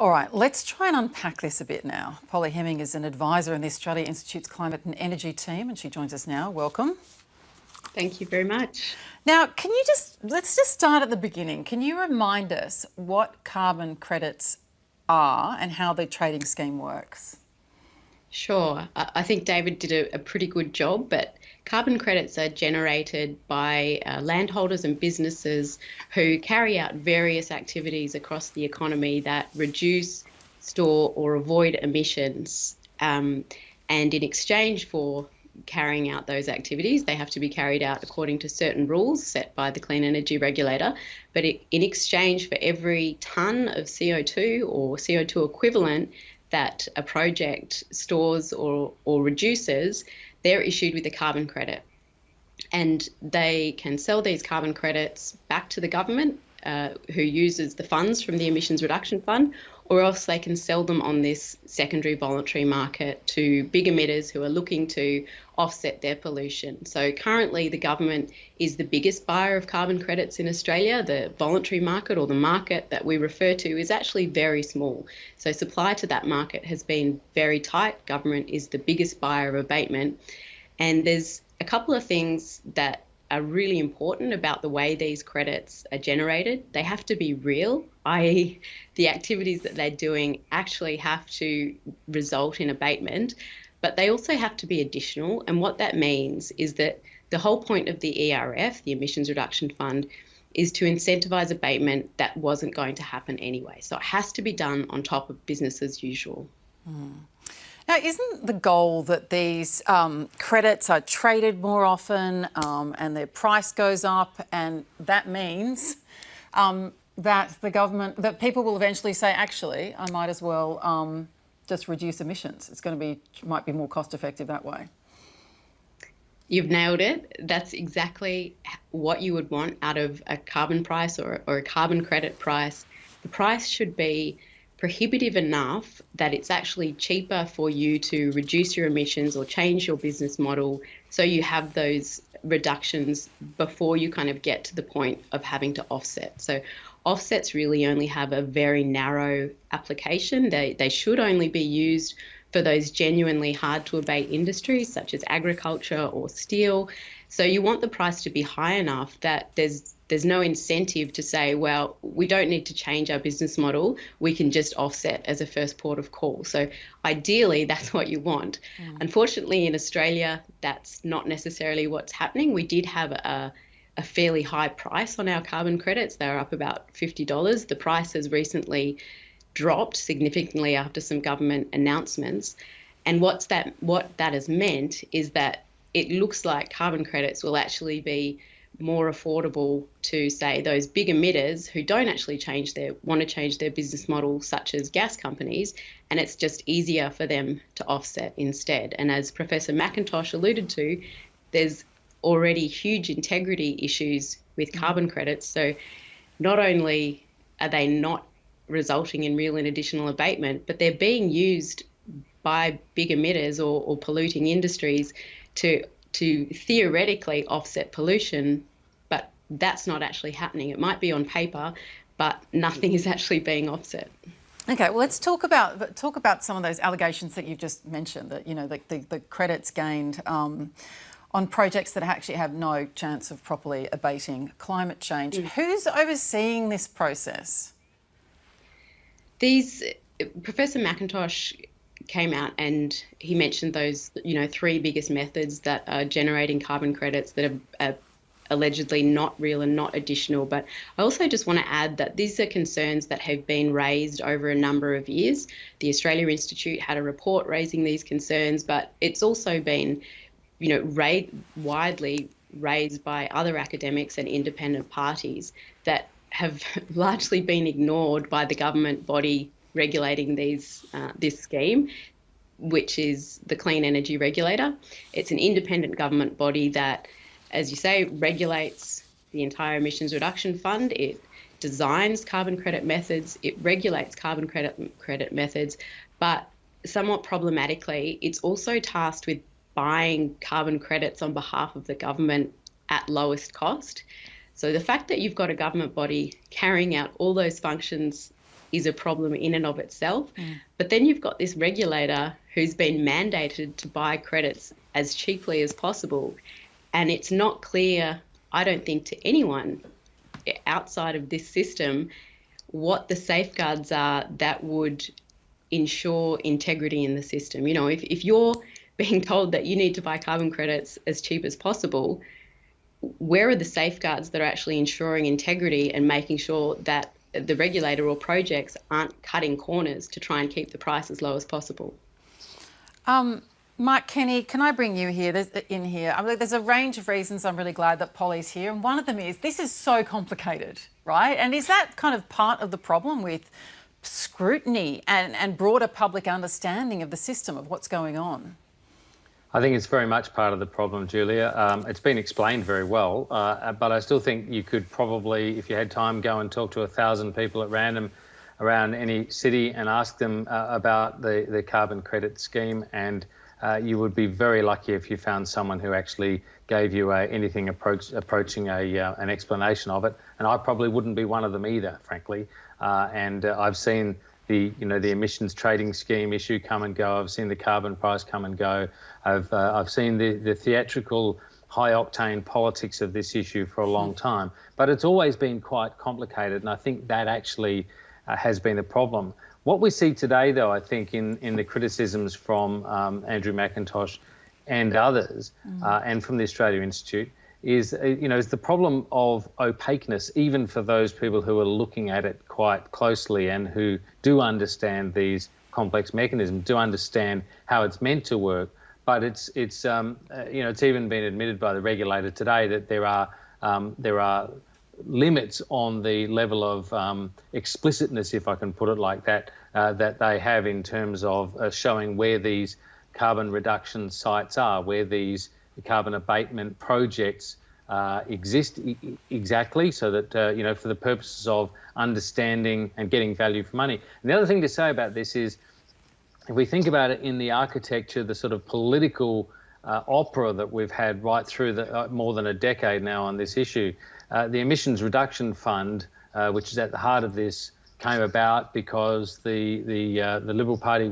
All right, let's try and unpack this a bit now. Polly Hemming is an advisor in the Australia Institute's Climate and Energy team, and she joins us now. Welcome. Thank you very much. Now, let's just start at the beginning. Can you remind us what carbon credits are and how the trading scheme works? Sure. I think David did a pretty good job, but carbon credits are generated by landholders and businesses who carry out various activities across the economy that reduce, store or avoid emissions. And in exchange for carrying out those activities, they have to be carried out according to certain rules set by the Clean Energy Regulator. But in exchange for every tonne of CO2 or CO2 equivalent that a project stores or reduces, they're issued with a carbon credit. And they can sell these carbon credits back to the government, who uses the funds from the Emissions Reduction Fund, or else they can sell them on this secondary voluntary market to big emitters who are looking to offset their pollution. So currently the government is the biggest buyer of carbon credits in Australia. The voluntary market, or the market that we refer to, is actually very small. So supply to that market has been very tight. Government is the biggest buyer of abatement. And there's a couple of things that are really important about the way these credits are generated. They have to be real, i.e. the activities that they're doing actually have to result in abatement, but they also have to be additional. And what that means is that the whole point of the ERF, the Emissions Reduction Fund, is to incentivise abatement that wasn't going to happen anyway. So it has to be done on top of business as usual. Now, isn't the goal that these credits are traded more often and their price goes up, and that means that that people will eventually say, actually, I might as well just reduce emissions. Might be more cost effective that way. You've nailed it. That's exactly what you would want out of a carbon price or a carbon credit price. The price should be prohibitive enough that it's actually cheaper for you to reduce your emissions or change your business model, so you have those reductions before you kind of get to the point of having to offset. So offsets really only have a very narrow application. They should only be used for those genuinely hard to abate industries such as agriculture or steel. So you want the price to be high enough that there's no incentive to say, well, we don't need to change our business model, we can just offset as a first port of call. So ideally, that's what you want. Unfortunately, in Australia, that's not necessarily what's happening. We did have a fairly high price on our carbon credits. They were up about $50. The price has recently dropped significantly after some government announcements. And what that has meant is that it looks like carbon credits will actually be more affordable to, say, those big emitters who don't actually want to change their business model, such as gas companies, and it's just easier for them to offset instead. And as Professor McIntosh alluded to, there's already huge integrity issues with carbon credits. So not only are they not resulting in real and additional abatement, but they're being used by big emitters or polluting industries to theoretically offset pollution, but that's not actually happening. It might be on paper, but nothing is actually being offset. Okay, well, let's talk about some of those allegations that you've just mentioned, that, you know, the credits gained on projects that actually have no chance of properly abating climate change. Who's overseeing this process? Professor McIntosh came out and he mentioned those, three biggest methods that are generating carbon credits that are allegedly not real and not additional. But I also just want to add that these are concerns that have been raised over a number of years. The Australia Institute had a report raising these concerns, but it's also been, widely raised by other academics and independent parties that have largely been ignored by the government body regulating this scheme, which is the Clean Energy Regulator. It's an independent government body that, as you say, regulates the entire Emissions Reduction Fund. It designs carbon credit methods, it regulates carbon credit methods, but somewhat problematically, it's also tasked with buying carbon credits on behalf of the government at lowest cost. So the fact that you've got a government body carrying out all those functions is a problem in and of itself. But then you've got this regulator who's been mandated to buy credits as cheaply as possible. And it's not clear, I don't think, to anyone outside of this system what the safeguards are that would ensure integrity in the system. You know, if you're being told that you need to buy carbon credits as cheap as possible, where are the safeguards that are actually ensuring integrity and making sure that the regulator or projects aren't cutting corners to try and keep the price as low as possible? Mark Kenny, can I bring you here? There's a range of reasons I'm really glad that Polly's here, and one of them is this is so complicated, right? And is that kind of part of the problem with scrutiny and broader public understanding of the system, of what's going on? I think it's very much part of the problem, Julia. It's been explained very well, but I still think you could probably, if you had time, go and talk to 1,000 people at random around any city and ask them about the carbon credit scheme, and you would be very lucky if you found someone who actually gave you anything approaching an explanation of it. And I probably wouldn't be one of them either, frankly. And I've seen the emissions trading scheme issue come and go. I've seen the carbon price come and go. I've seen the theatrical high octane politics of this issue for a long time, but it's always been quite complicated, and I think that actually has been a problem. What we see today, though, I think in the criticisms from Andrew McIntosh and others, and from the Australia Institute, is the problem of opaqueness, even for those people who are looking at it quite closely and who do understand these complex mechanisms, do understand how it's meant to work. But it's even been admitted by the regulator today that there are limits on the level of explicitness, if I can put it like that, that they have in terms of showing where these carbon reduction sites are, where these carbon abatement projects exist exactly, so that, for the purposes of understanding and getting value for money. And the other thing to say about this is, if we think about it in the architecture, the sort of political opera that we've had right through more than a decade now on this issue, the Emissions Reduction Fund, which is at the heart of this, came about because the Liberal Party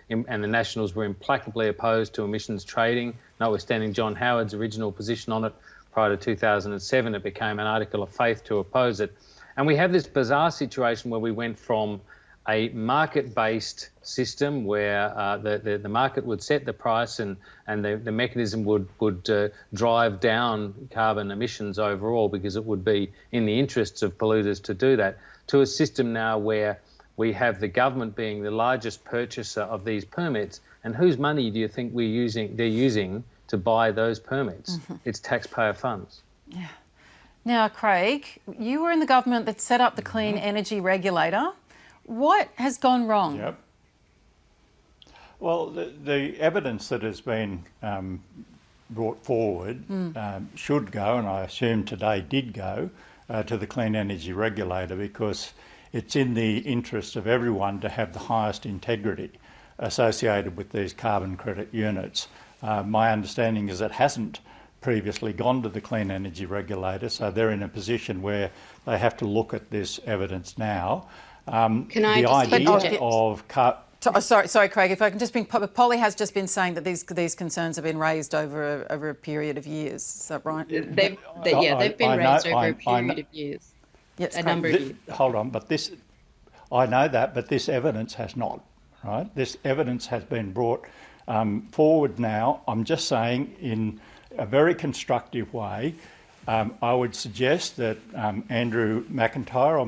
and the Nationals were implacably opposed to emissions trading, notwithstanding John Howard's original position on it prior to 2007. It became an article of faith to oppose it. And we have this bizarre situation where we went from a market-based system where the market would set the price and the mechanism would drive down carbon emissions overall, because it would be in the interests of polluters to do that, to a system now where we have the government being the largest purchaser of these permits. And whose money do you think they're using to buy those permits? It's taxpayer funds. Yeah. Now, Craig, you were in the government that set up the Clean Energy Regulator. What has gone wrong? Yep. Well, the evidence that has been brought forward should go, and I assume today did go, to the Clean Energy Regulator, because it's in the interest of everyone to have the highest integrity associated with these carbon credit units. My understanding is it hasn't previously gone to the Clean Energy Regulator, so they're in a position where they have to look at this evidence now. Can I the just idea of sorry, Craig. If I can just bring, Polly has just been saying that these concerns have been raised over a period of years. Is that right? They've been raised over a period of years. Yes, a number of years. Hold on, but I know that, but this evidence has not. Right? This evidence has been brought forward now. I'm just saying, in a very constructive way. I would suggest that Andrew McIntosh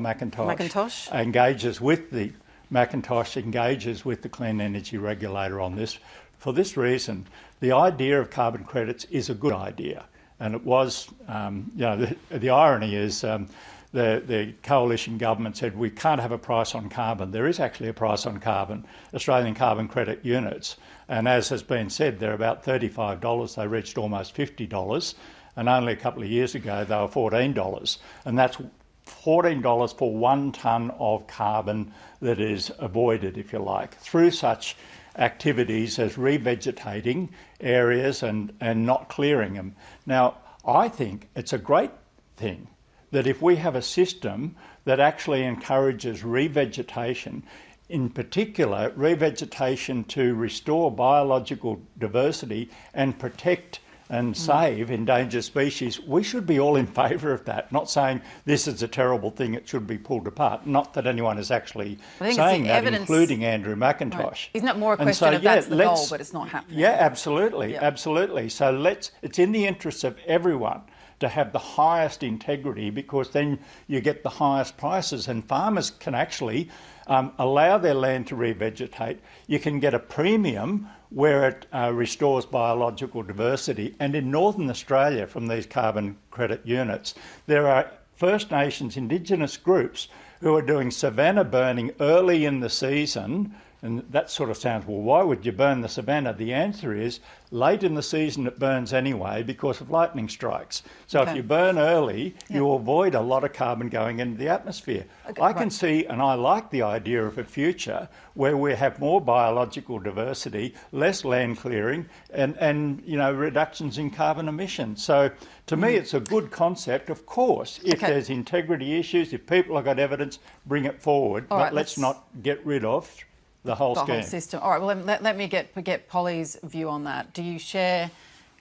engages with the Clean Energy Regulator on this. For this reason, the idea of carbon credits is a good idea, and it was. The irony is the coalition government said we can't have a price on carbon. There is actually a price on carbon, Australian carbon credit units, and as has been said, they're about $35. They reached almost $50. And only a couple of years ago, they were $14. And that's $14 for 1 tonne of carbon that is avoided, if you like, through such activities as revegetating areas and not clearing them. Now, I think it's a great thing that if we have a system that actually encourages revegetation, in particular revegetation to restore biological diversity and protect and save endangered species, we should be all in favour of that, not saying this is a terrible thing, it should be pulled apart. Not that anyone is actually saying that, including Andrew McIntosh. Right. Isn't it more a question of that's the goal, but it's not happening? Yeah, absolutely, absolutely. So it's in the interests of everyone to have the highest integrity, because then you get the highest prices, and farmers can actually allow their land to revegetate. You can get a premium where it restores biological diversity. And in Northern Australia, from these carbon credit units, there are First Nations Indigenous groups who are doing savanna burning early in the season. And that sort of sounds, well, why would you burn the savanna? The answer is late in the season it burns anyway because of lightning strikes. So if you burn early, you avoid a lot of carbon going into the atmosphere. I can see, and I like the idea of a future where we have more biological diversity, less land clearing, and reductions in carbon emissions. So to me, it's a good concept. Of course, if there's integrity issues, if people have got evidence, bring it forward. But let's not get rid of the whole system. All right, well, let me get Polly's view on that. Do you share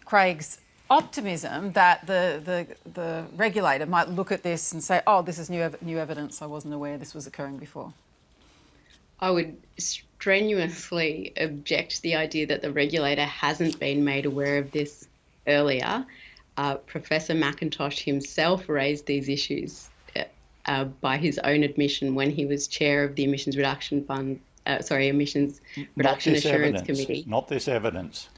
Craig's optimism that the regulator might look at this and say, oh, this is new evidence, I wasn't aware this was occurring before? I would strenuously object to the idea that the regulator hasn't been made aware of this earlier. Professor McIntosh himself raised these issues by his own admission when he was chair of the Emissions Reduction Assurance Committee. Not this evidence.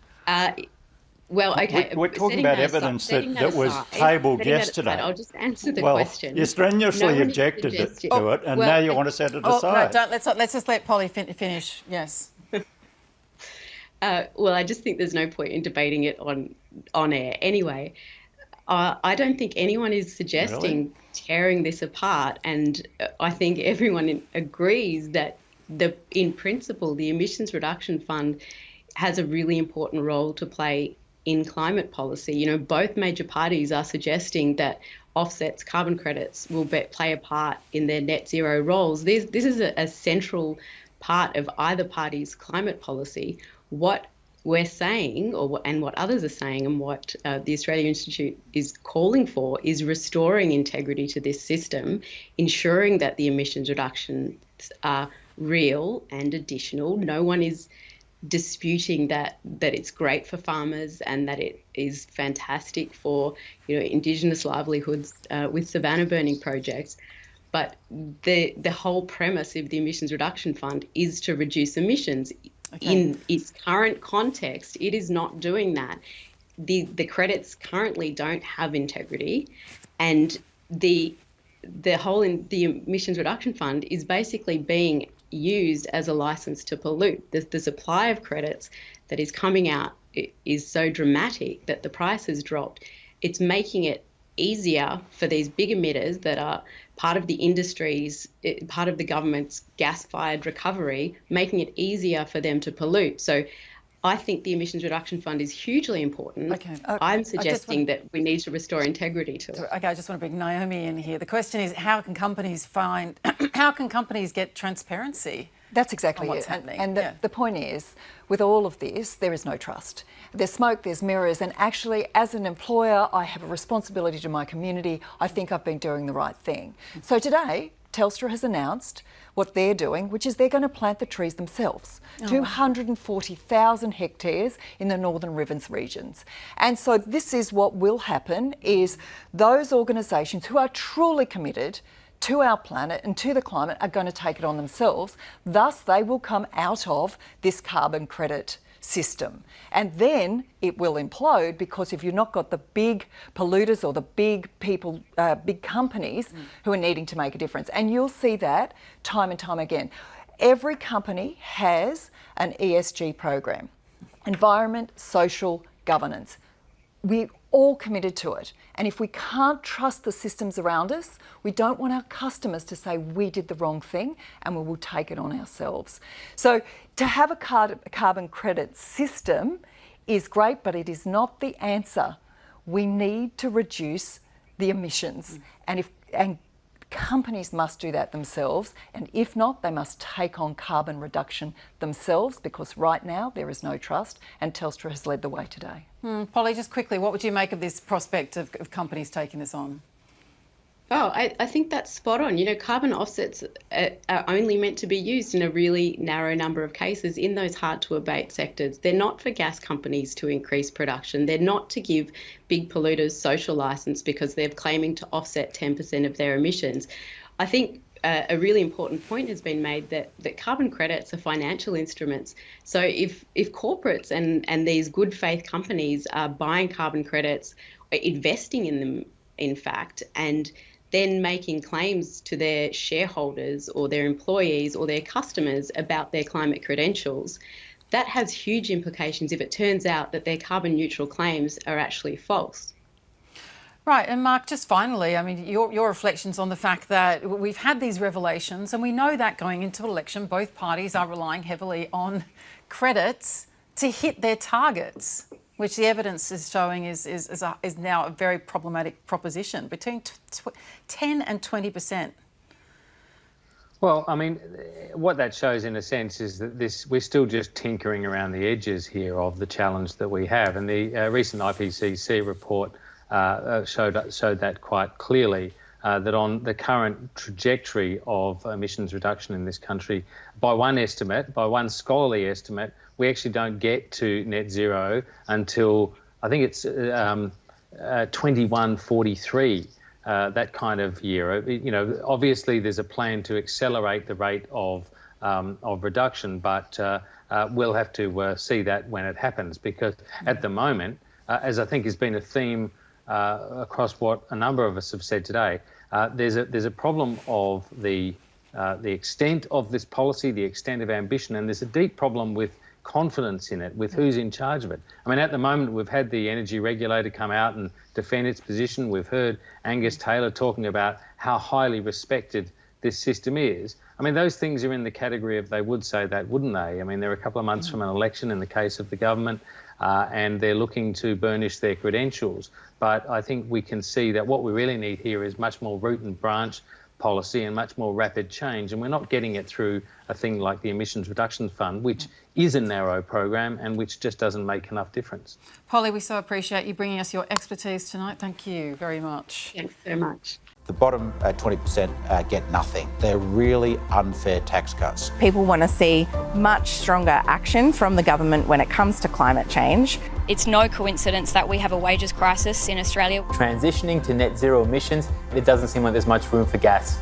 Well, okay. We're talking about evidence that was tabled yesterday. I'll just answer the question. You strenuously objected to it, and now you want to set it aside. No, let's just let Polly finish. Yes. Well, I just think there's no point in debating it on air. Anyway, I don't think anyone is suggesting tearing this apart, and I think everyone agrees that in principle, the Emissions Reduction Fund has a really important role to play in climate policy. Both major parties are suggesting that offsets, carbon credits, will play a part in their net zero roles. This is a central part of either party's climate policy. What we're saying, and what others are saying, and what the Australia Institute is calling for, is restoring integrity to this system, ensuring that the emissions reductions are real and additional. No one is disputing that it's great for farmers and that it is fantastic for Indigenous livelihoods with savanna burning projects. But the whole premise of the Emissions Reduction Fund is to reduce emissions. In its current context, it is not doing that. The credits currently don't have integrity, and the Emissions Reduction Fund is basically being used as a license to pollute. The supply of credits that is coming out is so dramatic that the price has dropped. It's making it easier for these big emitters that are part of the industry's, part of the government's gas-fired recovery, making it easier for them to pollute. So I think the Emissions Reduction Fund is hugely important. I'm suggesting that we need to restore integrity to it. Okay, I just want to bring Naomi in here. The question is, how can companies get transparency? That's exactly what's happening. And the point is, with all of this, there is no trust. There's smoke, there's mirrors, and actually, as an employer, I have a responsibility to my community. I think I've been doing the right thing. So today, Telstra has announced what they're doing, which is they're going to plant the trees themselves. 240,000 hectares in the Northern Rivers regions. And so this is what will happen, is those organisations who are truly committed to our planet and to the climate are going to take it on themselves. Thus, they will come out of this carbon credit system. And then it will implode, because if you've not got the big polluters or the big people, big companies who are needing to make a difference. And you'll see that time and time again. Every company has an ESG program, environment, social, governance. We're all committed to it. And if we can't trust the systems around us, we don't want our customers to say we did the wrong thing, and we will take it on ourselves. So to have a carbon credit system is great, but it is not the answer. We need to reduce the emissions. And And companies must do that themselves, and if not, they must take on carbon reduction themselves, because right now there is no trust, and Telstra has led the way today. Polly, just quickly, what would you make of this prospect of companies taking this on? Oh, I think that's spot on. You know, carbon offsets are only meant to be used in a really narrow number of cases in those hard to abate sectors. They're not for gas companies to increase production. They're not to give big polluters social license because they're claiming to offset 10% of their emissions. I think a really important point has been made that carbon credits are financial instruments. So if corporates and these good faith companies are buying carbon credits, or investing in them, in fact, and then making claims to their shareholders or their employees or their customers about their climate credentials, that has huge implications if it turns out that their carbon neutral claims are actually false. Right, and Mark, just finally, I mean, your reflections on the fact that we've had these revelations, and we know that going into election, both parties are relying heavily on credits to hit their targets, which the evidence is showing is now a very problematic proposition, between 10 and 20%. Well, I mean, what that shows in a sense is that we're still just tinkering around the edges here of the challenge that we have. And the recent IPCC report showed that quite clearly, that on the current trajectory of emissions reduction in this country, by one scholarly estimate, we actually don't get to net zero until, I think it's 2143, that kind of year. You know, obviously there's a plan to accelerate the rate of reduction, but we'll have to see that when it happens, because at the moment, as I think has been a theme across what a number of us have said today, there's a problem of the extent of this policy, the extent of ambition, and there's a deep problem with confidence in it, with who's in charge of it. I mean, at the moment, we've had the energy regulator come out and defend its position. We've heard Angus Taylor talking about how highly respected this system is. I mean, those things are in the category of they would say that, wouldn't they? I mean, they're a couple of months from an election in the case of the government, and they're looking to burnish their credentials. But I think we can see that what we really need here is much more root and branch policy and much more rapid change, and we're not getting it through a thing like the Emissions Reduction Fund, which is a narrow program and which just doesn't make enough difference. Polly, we so appreciate you bringing us your expertise tonight. Thank you very much. Thanks so much. The bottom 20% get nothing. They're really unfair tax cuts. People want to see much stronger action from the government when it comes to climate change. It's no coincidence that we have a wages crisis in Australia. Transitioning to net zero emissions, it doesn't seem like there's much room for gas.